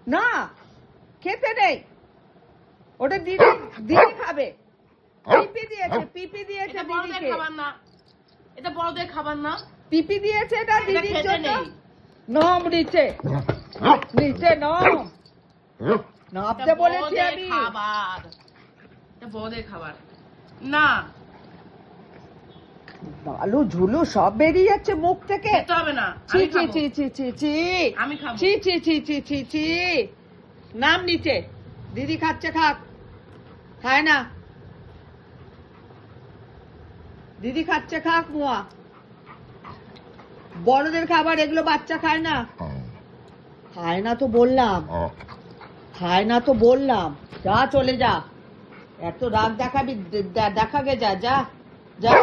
না খেতে নেই, ওটা দিদি দিদি খাবে। পিপি দিয়েছে দিদিকে। খাবার না, এটা বড়দের খাবার না। পিপি দিয়েছে এটা দিদির জন্য। নম নিচে নম নামতে বলেছি আমি। খাবার এটা বড়দের খাবার না। বালু ঝুলু সব বেরিয়ে যাচ্ছে মুখ থেকে। খেতে হবে না, ছি আমি ছি খাবো। ছি ছি ছি ছি আমি খাবো। ছি ছি ছি ছি ছি ছি। নাম নিচে। দিদি খাচ্ছে খাক, খায় না। দিদি খাচ্ছে খাক মুয়া। বড়দের খাবার এগুলো বাচ্চা খায় না। খায় না তো বললাম, খায় না তো বললাম। যা চলে যা, এত রাগ দেখাবি, দেখাগে যা যা যা।